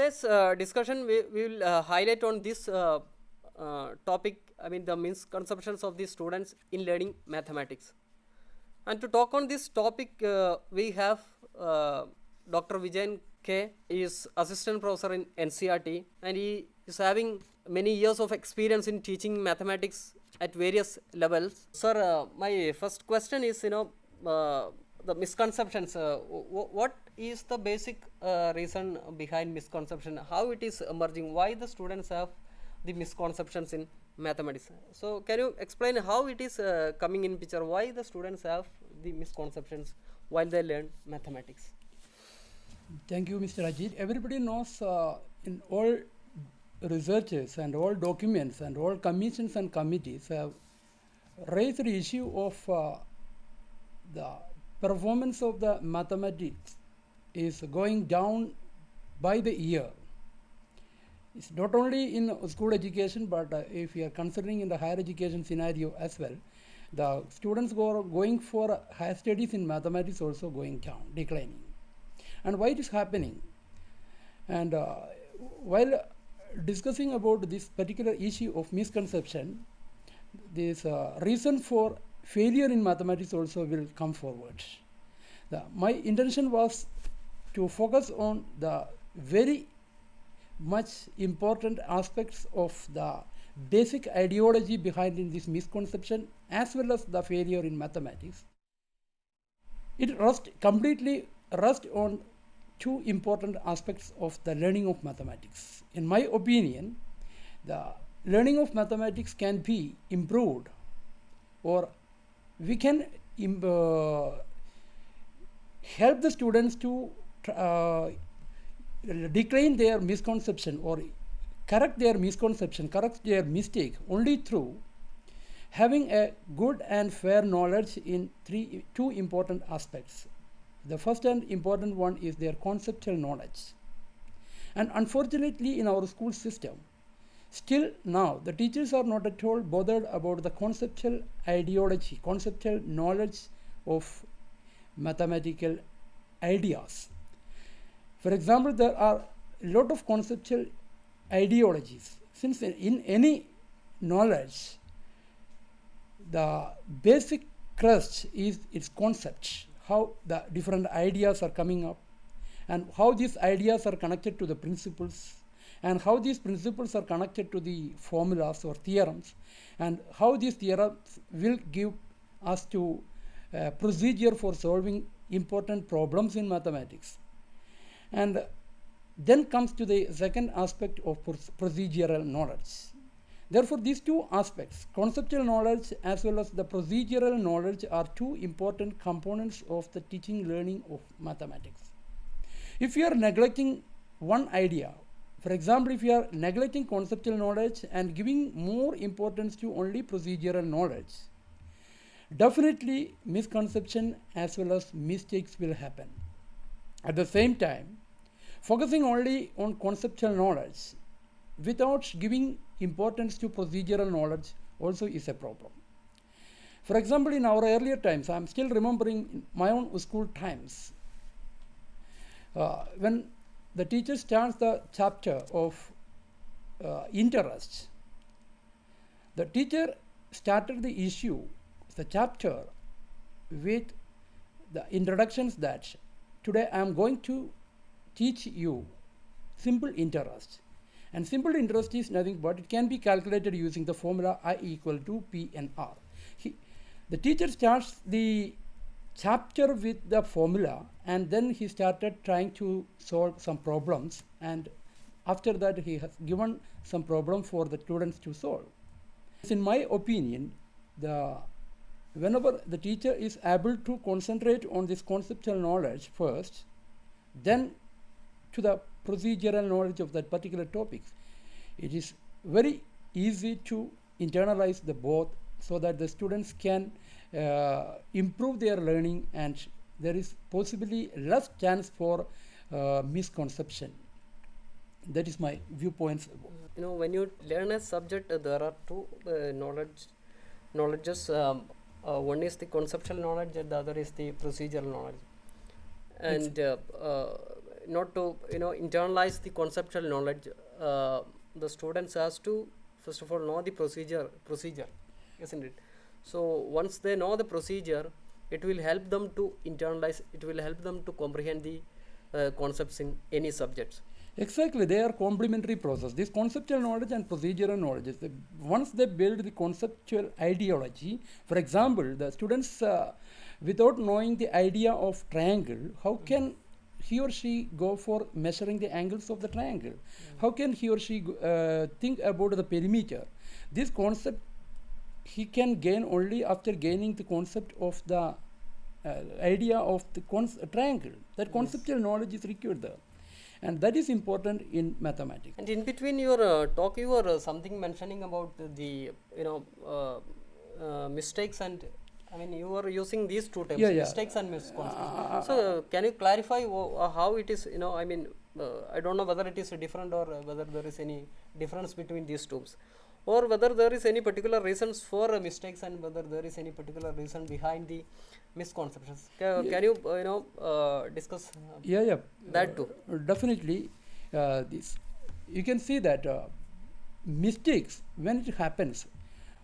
today's discussion, we will highlight on this topic, I mean the misconceptions of the students in learning mathematics. And to talk on this topic, we have Dr. Vijayan K. He is assistant professor in NCRT, and he is having many years of experience in teaching mathematics at various levels. Sir, my first question is, the misconceptions. What is the basic reason behind misconception? How it is emerging? Why the students have the misconceptions in mathematics? So can you explain how it is coming in picture? Why the students have the misconceptions while they learn mathematics? Thank you, Mr. Ajit. Everybody knows in all researches and all documents and all commissions and committees have raised the issue of the performance of the mathematics is going down by the year. It's not only in school education, but if you are considering in the higher education scenario as well, the students going for higher studies in mathematics also going down, declining. And why it is happening? And while discussing about this particular issue of misconception, this reason for failure in mathematics also will come forward. My intention was to focus on the very much important aspects of the basic ideology behind in this misconception as well as the failure in mathematics. It completely rests on two important aspects of the learning of mathematics. In my opinion, the learning of mathematics can be improved, or we can help the students to decline their misconception or correct their misconception, correct their mistake only through having a good and fair knowledge in two important aspects. The first and important one is their conceptual knowledge. And unfortunately in our school system, still now the teachers are not at all bothered about the conceptual ideology, conceptual knowledge of mathematical ideas. For example, there are a lot of conceptual ideologies. Since in any knowledge, the basic crust is its concept, how the different ideas are coming up, and how these ideas are connected to the principles, and how these principles are connected to the formulas or theorems, and how these theorems will give us to procedure for solving important problems in mathematics. And then comes to the second aspect of procedural knowledge. Therefore, these two aspects, conceptual knowledge as well as the procedural knowledge, are two important components of the teaching learning of mathematics. If you are neglecting one idea, for example, if you are neglecting conceptual knowledge and giving more importance to only procedural knowledge, definitely misconception as well as mistakes will happen. At the same time, focusing only on conceptual knowledge without giving importance to procedural knowledge also is a problem. For example, in our earlier times, I am still remembering my own school times, when the teacher starts the chapter of interest, the teacher started the issue, the chapter, with the introductions that today I am going to teach you simple interest. And simple interest is nothing but it can be calculated using the formula I equal to P and R. The teacher starts the chapter with the formula, and then he started trying to solve some problems, and after that he has given some problem for the students to solve. In my opinion, whenever the teacher is able to concentrate on this conceptual knowledge first, then to the procedural knowledge of that particular topic, it is very easy to internalize the both, so that the students can improve their learning, and there is possibly less chance for misconception. That is my viewpoints. When you learn a subject, there are two knowledges. One is the conceptual knowledge and the other is the procedural knowledge. And not to internalize the conceptual knowledge, the students has to first of all know the procedure, isn't it? So once they know the procedure, it will help them to internalize, it will help them to comprehend the concepts in any subjects. Exactly, they are complementary process. This conceptual knowledge and procedural knowledge is once they build the conceptual ideology. For example, the students without knowing the idea of triangle, how can he or she go for measuring the angles of the triangle? How can he or she think about the perimeter? This concept he can gain only after gaining the concept of the idea of the triangle. That conceptual knowledge is required there. And that is important in mathematics. And in between your talk, you were something mentioning about the mistakes, and I mean you were using these two terms, mistakes and misconceptions. So can you clarify how it is? I mean, I don't know whether it is different or whether there is any difference between these terms, or whether there is any particular reasons for mistakes and whether there is any particular reason behind the misconceptions. Can you discuss that too? Definitely. This you can see that mistakes, when it happens,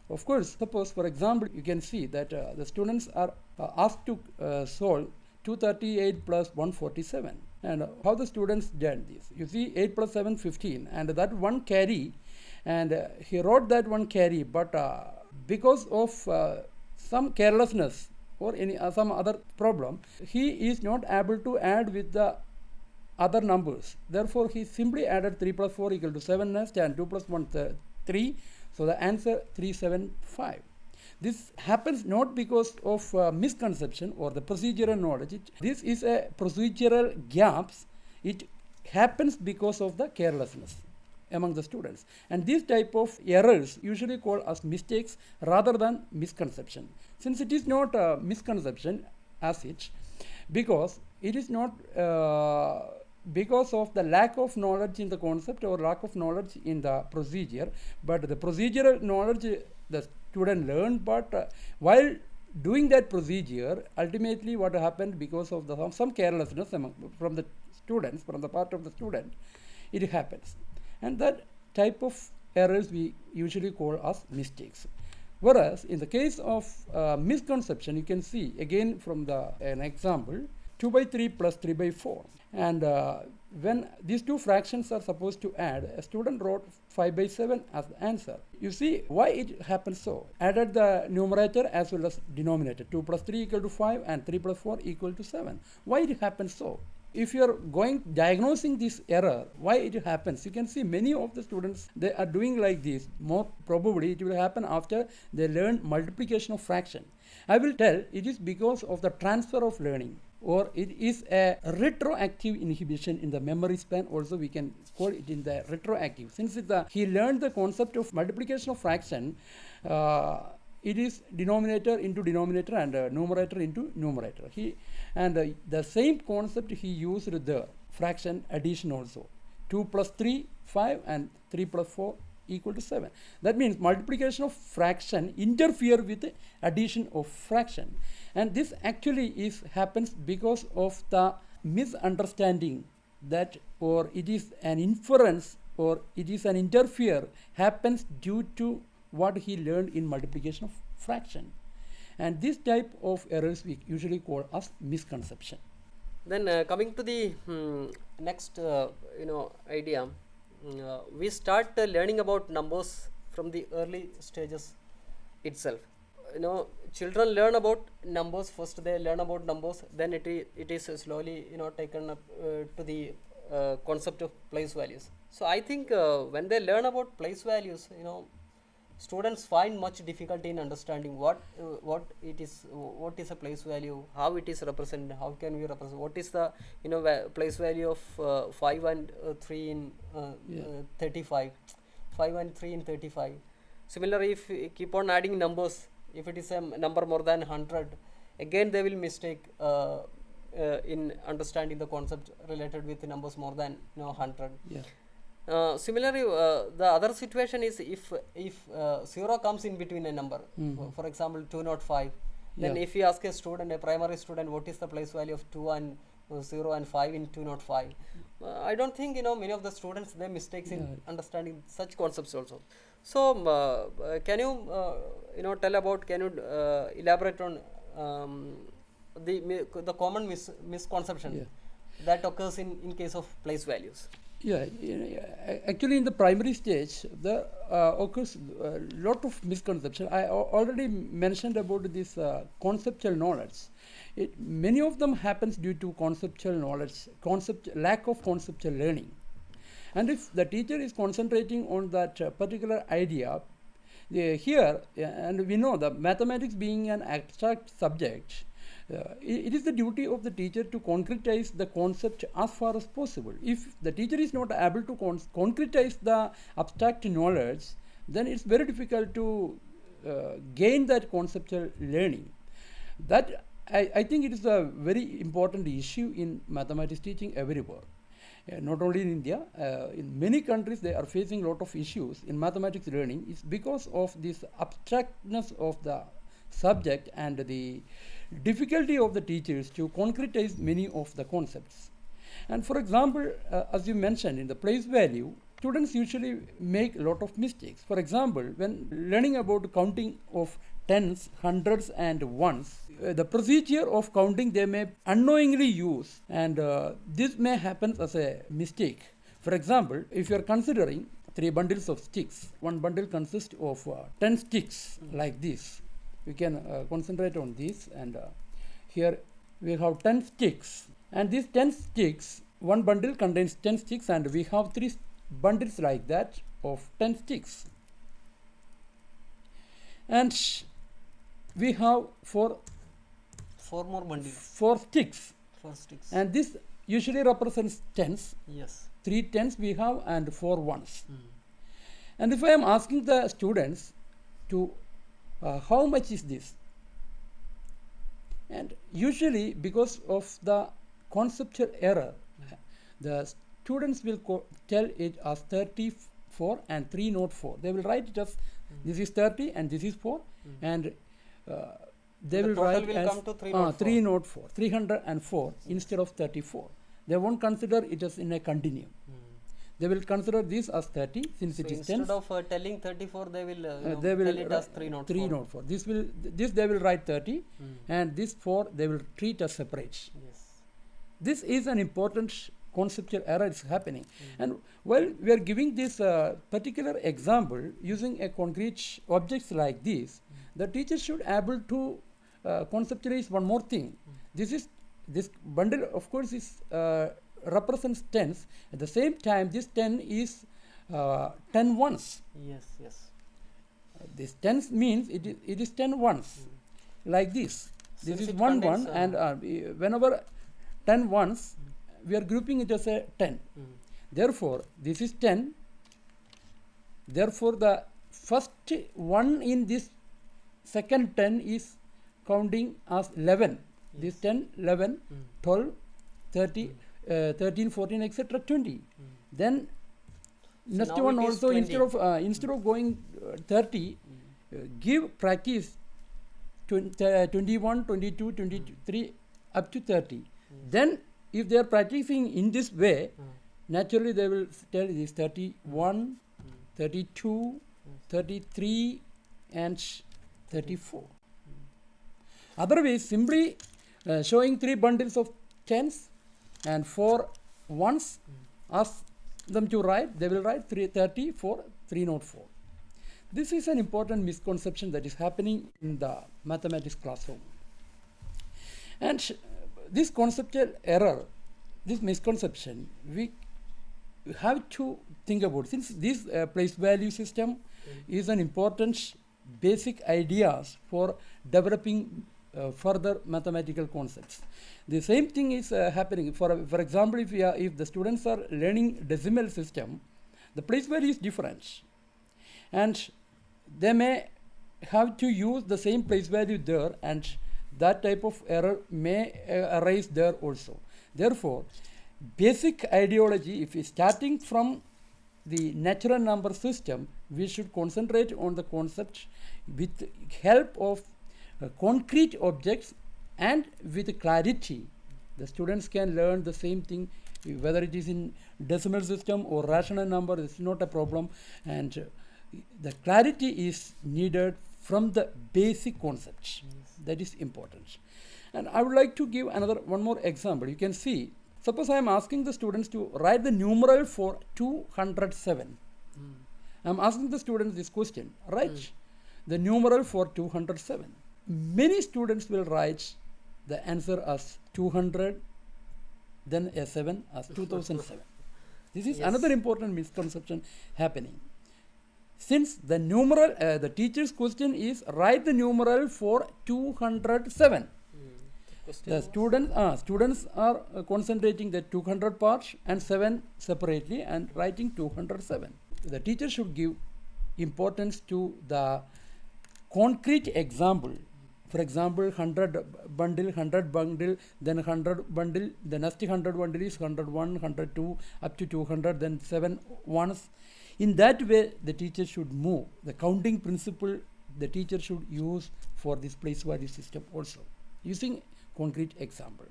of course, suppose for example you can see that the students are asked to solve 238 plus 147, and how the students done this. You see 8 plus 7 15, and that one carry, and he wrote that one carry, but because of some carelessness or any some other problem, he is not able to add with the other numbers. Therefore, he simply added 3 plus 4 equal to 7 next, and 2 plus 1 3. So the answer 375. This happens not because of misconception or the procedural knowledge. This is a procedural gaps. It happens because of the carelessness among the students, and these type of errors usually called as mistakes rather than misconception. Since it is not a misconception as such, because it is not because of the lack of knowledge in the concept or lack of knowledge in the procedure, but the procedural knowledge the student learned, but while doing that procedure, ultimately what happened because of the some carelessness from the students, from the part of the student, it happens. And that type of errors we usually call as mistakes. Whereas in the case of misconception, you can see again from an example 2 by 3 plus 3 by 4. And when these two fractions are supposed to add, a student wrote 5 by 7 as the answer. You see why it happens so. Added the numerator as well as denominator. 2 plus 3 equal to 5 and 3 plus 4 equal to 7. Why it happens so? If you are diagnosing this error, why it happens, you can see many of the students, they are doing like this. More probably it will happen after they learn multiplication of fraction. I will tell it is because of the transfer of learning, or it is a retroactive inhibition in the memory span. Also we can call it in the retroactive. Since he learned the concept of multiplication of fraction, it is denominator into denominator and numerator into numerator. The same concept he used the fraction addition also. 2 plus 3, 5 and 3 plus 4 equal to 7. That means multiplication of fraction interfere with addition of fraction. And this actually happens because of the misunderstanding that, or it is an inference, or it is an interfere happens due to what he learned in multiplication of fraction. And this type of errors we usually call as misconception. Then coming to the next idea, we start learning about numbers from the early stages itself. Children learn about numbers. First they learn about numbers, then it is slowly taken up to the concept of place values. So I think when they learn about place values, students find much difficulty in understanding what is a place value, how it is represented, how can we represent, what is the place value of 5 and 3 in 35, 5 and 3 in 35. Similarly, if we keep on adding numbers, if it is a number more than 100, again they will mistake in understanding the concept related with numbers more than 100. Similarly, the other situation is if 0 comes in between a number, for example 205, then if we ask a primary student, what is the place value of 2 and 0 and 5 in 205. I don't think many of the students they mistakes in understanding such concepts also. So can you tell about, can you elaborate on the common misconception that occurs in case of place values? Yeah, actually in the primary stage, there occurs a lot of misconception. I already mentioned about this conceptual knowledge. Many of them happens due to conceptual knowledge, lack of conceptual learning. And if the teacher is concentrating on that particular idea, here, and we know that mathematics being an abstract subject, it is the duty of the teacher to concretize the concept as far as possible. If the teacher is not able to concretize the abstract knowledge, then it's very difficult to gain that conceptual learning. That I think it is a very important issue in mathematics teaching everywhere. Not only in India, in many countries they are facing a lot of issues in mathematics learning. It's because of this abstractness of the subject and the difficulty of the teachers to concretize many of the concepts. And for example, as you mentioned, in the place value, students usually make a lot of mistakes. For example, when learning about counting of tens, hundreds and ones, the procedure of counting they may unknowingly use, and this may happen as a mistake. For example, if you are considering 3 bundles of sticks, one bundle consists of 10 sticks like this. We can concentrate on this, and here we have 10 sticks, and these 10 sticks, one bundle contains 10 sticks, and we have 3 bundles like that of 10 sticks, and we have 4 more bundles, 4 sticks, 4 sticks, and this usually represents tens. Yes. 3 tens we have and 4 ones. And if I am asking the students to how much is this, and usually because of the conceptual error, the students will tell it as 34 and 304. They will write it as this is 30 and this is 4, and they will write will as come to 304. 304 instead of 34. They won't consider it as in a continuum. They will consider this as 30 since So it is instead 10. of telling 34, they will They will tell it as 304. 304. This they will write 30, and this 4 they will treat as separate. Yes. This is an important conceptual error is happening. And while we are giving this particular example using a concrete objects like this, the teacher should able to conceptualize one more thing. This bundle of course is represents tens. At the same time, this 10 is 10 ones. Yes, yes. This tens means it is 10 ones, like this. This Since is it 1 contains, 1, and whenever 10 ones, we are grouping it as a 10. Therefore, this is 10. Therefore, the first one in this second 10 is counting as 11. This 10, 11, 12, 30, 13, 14, etc. 20. Then So next now one it is also 20. instead of going 30, give practice 21, 22, 23 up to 30. Then if they are practicing in this way, naturally they will tell this 31, 32, 33 and 34. Otherwise, simply showing 3 bundles of tens and 4 ones, ask them to write, they will write 34, 304. This is an important misconception that is happening in the mathematics classroom. And this conceptual error, this misconception, we have to think about, since this place value system is an important basic ideas for developing further mathematical concepts. The same thing is happening. For example, if the students are learning decimal system, the place value is different, and they may have to use the same place value there, and that type of error may arise there also. Therefore, basic ideology, if we starting from the natural number system, we should concentrate on the concept with help of concrete objects and with clarity. The students can learn the same thing, whether it is in decimal system or rational number, it's not a problem. And the clarity is needed from the basic concepts. That is important. And I would like to give one more example. You can see, suppose I am asking the students to write the numeral for 207. I am asking the students this question, write the numeral for 207. Many students will write the answer as 200, then a 7 as 2007. This is another important misconception happening. Since the numeral, the teacher's question is write the numeral for 207. The students are concentrating the 200 part and 7 separately and writing 207. The teacher should give importance to the concrete example. For example, 100 bundle, then 100 bundle, the next 100 bundle is 101, 102, up to 200, then 7 ones. In that way, the teacher should move. The counting principle the teacher should use for this place value system also, using concrete example.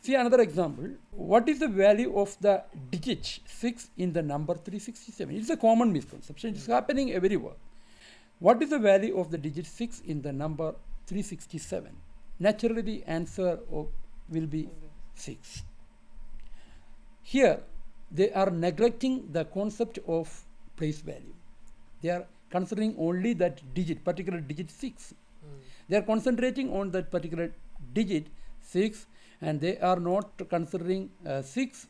See another example. What is the value of the digit 6 in the number 367? It's a common misconception. It's happening everywhere. What is the value of the digit 6 in the number 367? Naturally, the answer will be 6. Here, they are neglecting the concept of place value. They are considering only that digit, particular digit 6. They are concentrating on that particular digit 6, and they are not considering 6.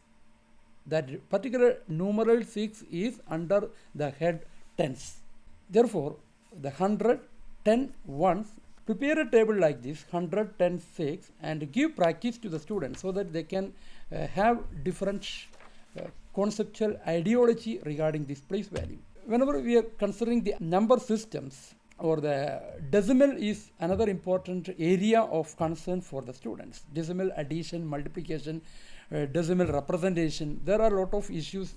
That particular numeral 6 is under the head tens. Therefore, the 100, 10, ones, prepare a table like this, 100, 10, 6, and give practice to the students so that they can have different conceptual ideology regarding this place value. Whenever we are considering the number systems, or the decimal is another important area of concern for the students. Decimal addition, multiplication, decimal representation, there are a lot of issues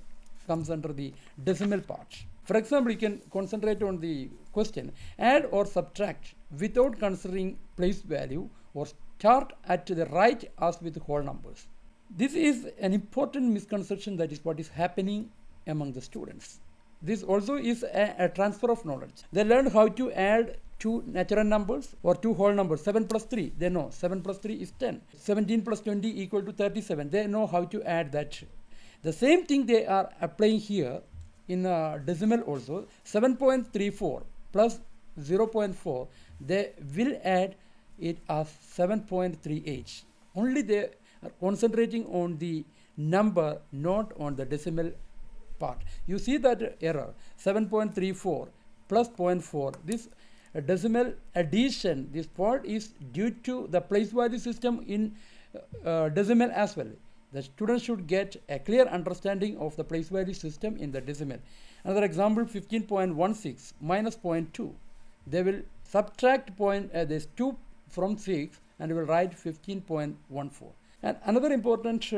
comes under the decimal part. For example, you can concentrate on the question, add or subtract without considering place value, or start at the right as with whole numbers. This is an important misconception, that is what is happening among the students. This also is a transfer of knowledge. They learn how to add two natural numbers or two whole numbers. 7 plus 3, they know 7 plus 3 is 10. 17 plus 20 equal to 37. They know how to add that. The same thing they are applying here in decimal also. 7.34 plus 0.4, they will add it as 7.38. Only they are concentrating on the number, not on the decimal part. You see that error, 7.34 plus 0.4. This decimal addition, this part is due to the place value system in decimal as well. The students should get a clear understanding of the place value system in the decimal. Another example, 15.16 minus 0.2. They will subtract this 2 from 6 and will write 15.14. And another important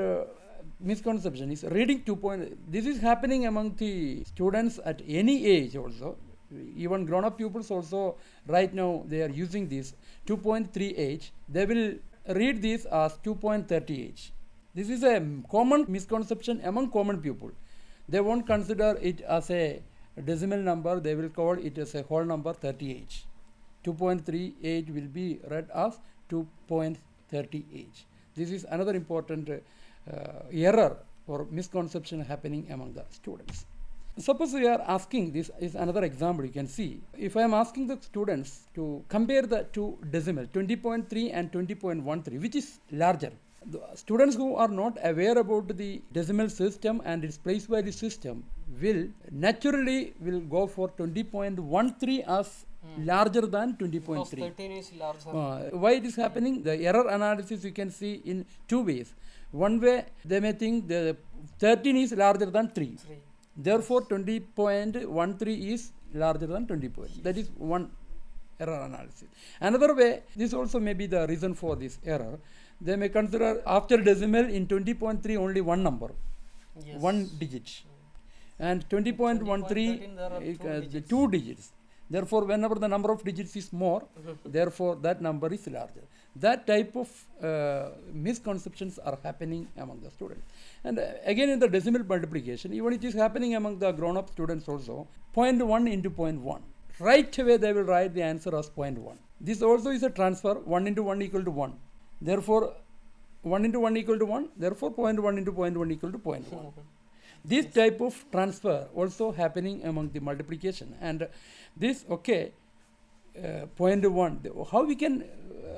misconception is reading 2. This is happening among the students at any age also. Even grown-up pupils also right now they are using this 2.38. They will read this as 2.38. This is a common misconception among common people. They won't consider it as a decimal number. They will call it as a whole number 38. 2.38 will be read as 2.38. This is another important error or misconception happening among the students. Suppose we are asking, this is another example you can see. If I am asking the students to compare the two decimal, 20.3 and 20.13, which is larger? The students who are not aware about the decimal system and its place value system will naturally go for 20.13 as larger than 20.3. 13 is larger. Why it is happening? The error analysis you can see in two ways. One way, they may think the 13 is larger than 3. Therefore, 20.13 is larger than 20. That is one error analysis. Another way, this also may be the reason for this error. They may consider after decimal in 20.3 only one number, one digit. And 20.13, the two digits. Therefore, whenever the number of digits is more, therefore that number is larger. That type of misconceptions are happening among the students. And again, in the decimal multiplication, even it is happening among the grown-up students also, 0.1 into 0.1. Right away they will write the answer as 0.1. This also is a transfer, 1 into 1 equal to 1. Therefore, 1 into 1 equal to 1, therefore 0.1 into 0.1 equal to 0.1. This type of transfer also happening among the multiplication. And this, 0.1, how we can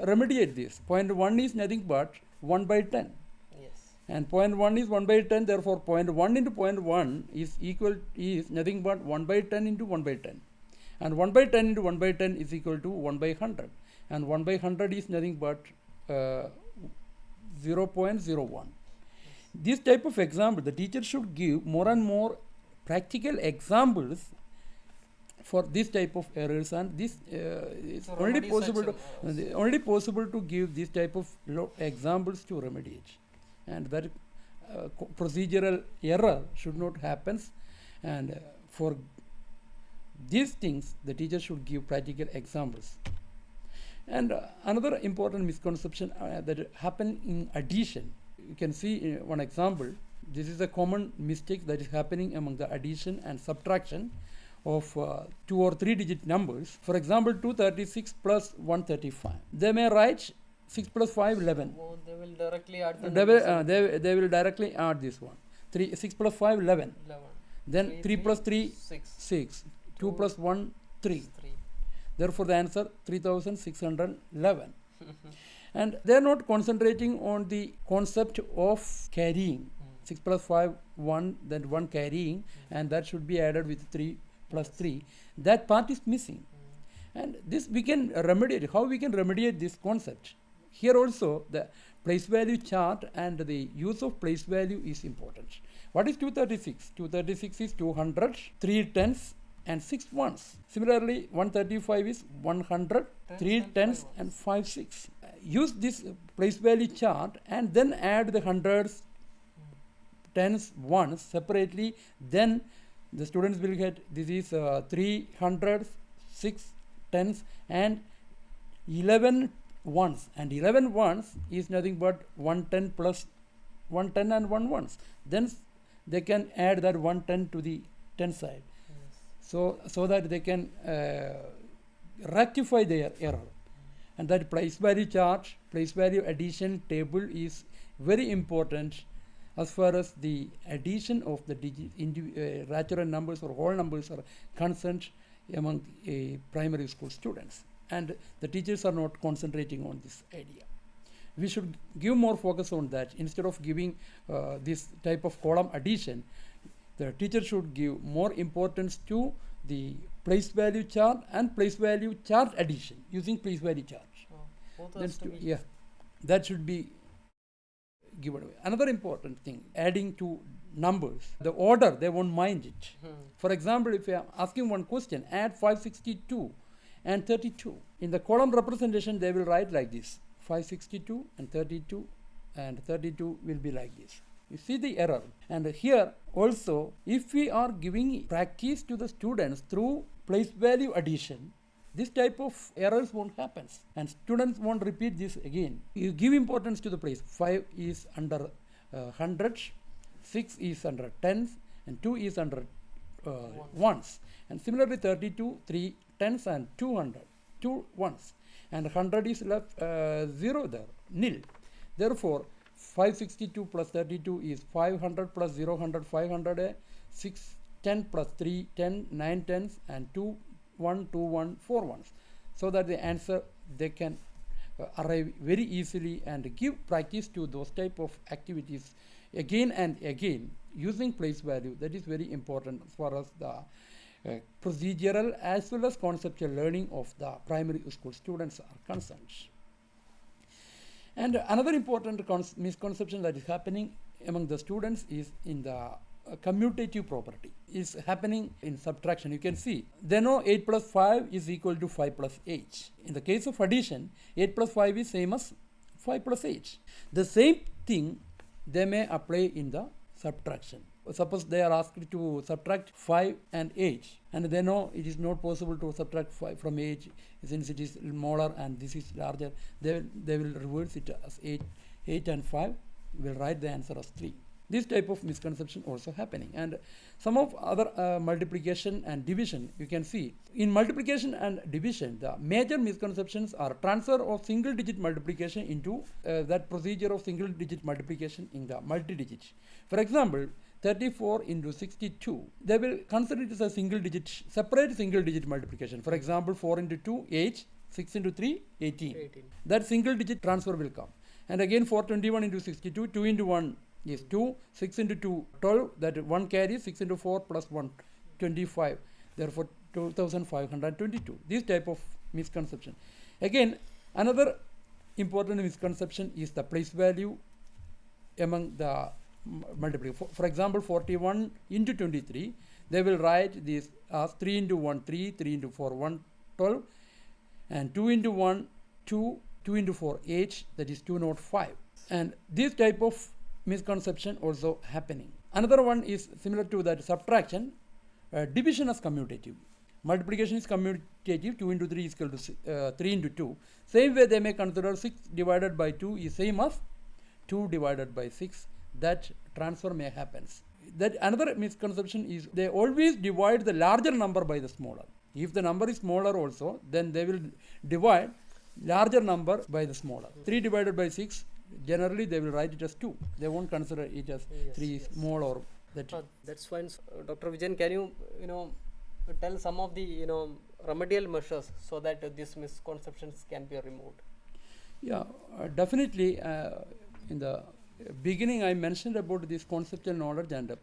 remediate this? 0.1 is nothing but 1 by 10. Yes. And 0.1 is 1 by 10, therefore 0.1 into 0.1 is nothing but 1 by 10 into 1 by 10. And 1 by 10 into 1 by 10 is equal to 1 by 100. And 1 by 100 is nothing but 0.01. This type of example, the teacher should give more and more practical examples for this type of errors, and this is only possible to give this type of examples to remediate, and that procedural error should not happen, and for these things the teacher should give practical examples. And another important misconception that happen in addition, you can see one example. This is a common mistake that is happening among the addition and subtraction of 2 or 3 digit numbers. For example, 236 plus 135. They may write 6 plus 5, 11. Oh, they will directly add the they will directly add this one. 6 plus 5, 11. 11. Then 3 plus 3, 6. 6. 2 plus 1, 3. Therefore, the answer 3611. And they are not concentrating on the concept of carrying. 6 plus 5, 1, then 1 carrying, and that should be added with 3 plus 3. That part is missing. And this we can remediate. How we can remediate this concept? Here also the place value chart and the use of place value is important. What is 236? 236 is 200, 3 tens and 6 ones. Similarly, 135 is 100, 3 tens and 5 6. Use this place value chart and then add the hundreds, tens, ones separately. Then the students will get this is 3 hundreds, 6 tens and 11 ones. And 11 ones is nothing but 110 plus 110 and 1 ones. Then they can add that 110 to the 10 side. So that they can rectify their error. And that place value chart, place value addition table is very important as far as the addition of the rational numbers or whole numbers are concerned among primary school students. And the teachers are not concentrating on this idea. We should give more focus on that. Instead of giving this type of column addition, the teacher should give more importance to the place value chart and place value chart addition using place value chart. That should be given away. Another important thing, adding to numbers, the order, they won't mind it. For example, if you are asking one question, add 562 and 32. In the column representation, they will write like this, 562 and 32 will be like this. You see the error. And here also, if we are giving practice to the students through place value addition, this type of errors won't happen and students won't repeat this again. You give importance to the place. 5 is under hundreds, 6 is under tens, and 2 is under ones. And similarly 32, 3 tens and 200, 2 ones. And 100 is left 0 there, nil. Therefore, 562 plus 32 is 500 plus 0, 100, 500, 6, 10 plus 3, 10, 9 tens and 2, 1, 2, 1, 4 ones. So that the answer they can arrive very easily and give practice to those type of activities again and again using place value. That is very important as far as the procedural as well as conceptual learning of the primary school students are concerned. And another important misconception that is happening among the students is in the commutative property. Is happening in subtraction. You can see they know 8 plus 5 is equal to 5 plus 8. In the case of addition, 8 plus 5 is same as 5 plus 8. The same thing they may apply in the subtraction. Suppose they are asked to subtract 5 and 8, and they know it is not possible to subtract 5 from 8 since it is smaller and this is larger. They will reverse it as 8 and 5 will write the answer as 3. This type of misconception also happening. And some of other multiplication and division, you can see. In multiplication and division, the major misconceptions are transfer of single digit multiplication into that procedure of single digit multiplication in the multi-digit. For example, 34 into 62, they will consider it as a single digit, separate single digit multiplication. For example, 4 into 2, 8, 6 into 3, 18. That single digit transfer will come. And again 421 into 62, 2 into 1 is 2, 6 into 2, 12, that 1 carries, 6 into 4 plus 1, 25, therefore 2522. This type of misconception. Again, another important misconception is the place value among the multiplication. For example, 41 into 23, they will write this as 3 into 1, 3, 3 into 4, 1, 12, and 2 into 1, 2, 2 into 4, 8, that is 205. And this type of misconception also happening. Another one is similar to that subtraction, division as commutative. Multiplication is commutative, 2 into 3 is equal to 3 into 2. Same way they may consider 6 divided by 2 is same as 2 divided by 6. That transfer may happen. That another misconception is they always divide the larger number by the smaller. If the number is smaller also, then they will divide larger number by the smaller. 3 divided by 6, generally they will write it as 2. They won't consider it as 3 small or that. That's fine. Dr. Vijayan, can you tell some of the remedial measures so that these misconceptions can be removed? Yeah, definitely. In the beginning, I mentioned about this conceptual knowledge and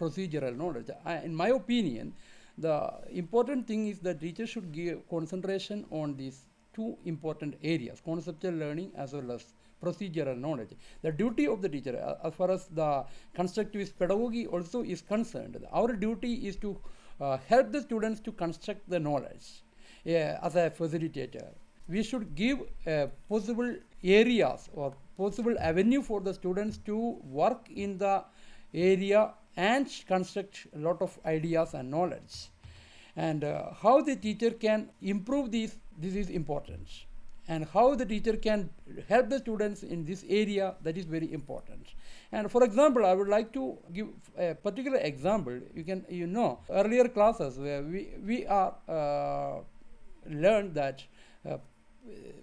procedural knowledge. In my opinion, the important thing is that teachers should give concentration on these two important areas, conceptual learning as well as procedural knowledge. The duty of the teacher, as far as the constructivist pedagogy also is concerned, our duty is to help the students to construct the knowledge as a facilitator. We should give possible areas or possible avenue for the students to work in the area and construct a lot of ideas and knowledge. And how the teacher can improve this is important. And how the teacher can help the students in this area, that is very important. And for example, I would like to give a particular example. Earlier classes where we are learned that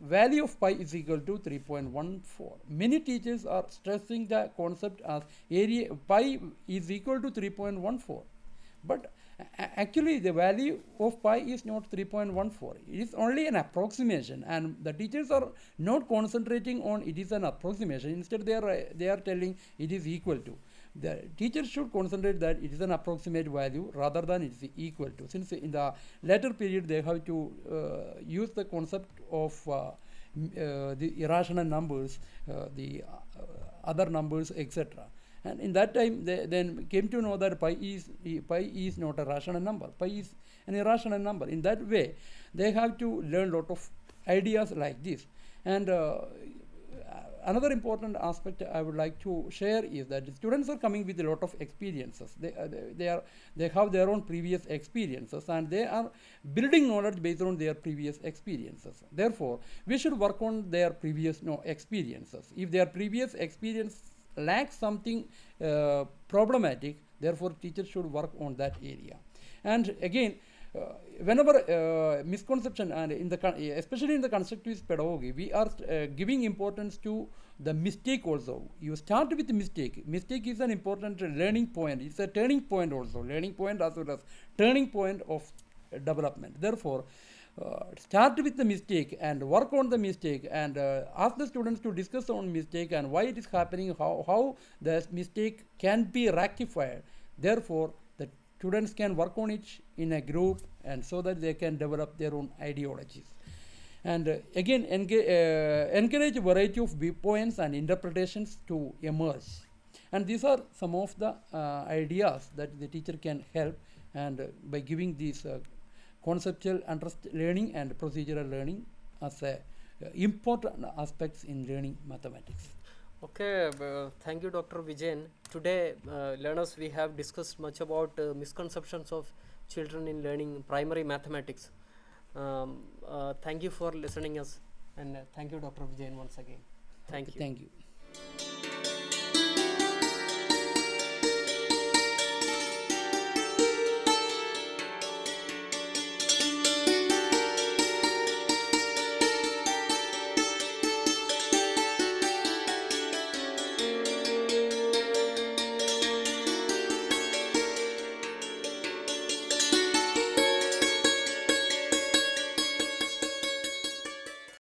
value of pi is equal to 3.14. Many teachers are stressing the concept as area pi is equal to 3.14. But actually the value of pi is not 3.14. It is only an approximation, and the teachers are not concentrating on it is an approximation. Instead they are telling it is equal to. The teacher should concentrate that it is an approximate value rather than it is equal to. Since in the later period they have to use the concept of the irrational numbers, the other numbers, etc. And in that time they then came to know that pi is not a rational number. Pi is an irrational number. In that way they have to learn a lot of ideas like this. And another important aspect I would like to share is that the students are coming with a lot of experiences. They have their own previous experiences, and they are building knowledge based on their previous experiences. Therefore, we should work on their previous experiences. If their previous experience lacks something problematic, therefore teachers should work on that area. And again, whenever misconception, and especially in the constructivist pedagogy, we are giving importance to the mistake also. You start with mistake. Mistake is an important learning point. It's a turning point also. Learning point as well as turning point of development. Therefore, start with the mistake and work on the mistake, and ask the students to discuss on mistake and why it is happening, how the mistake can be rectified. Therefore, the students can work on it in a group, and so that they can develop their own ideologies. And again, encourage a variety of viewpoints and interpretations to emerge. And these are some of the ideas that the teacher can help, and by giving these conceptual learning and procedural learning as important aspects in learning mathematics. Okay, thank you, Dr. Vijayan. Today, learners, we have discussed much about misconceptions of children in learning primary mathematics. Thank you for listening us, and thank you, Dr. Vijayan, once again. Thank Okay, you. thank you.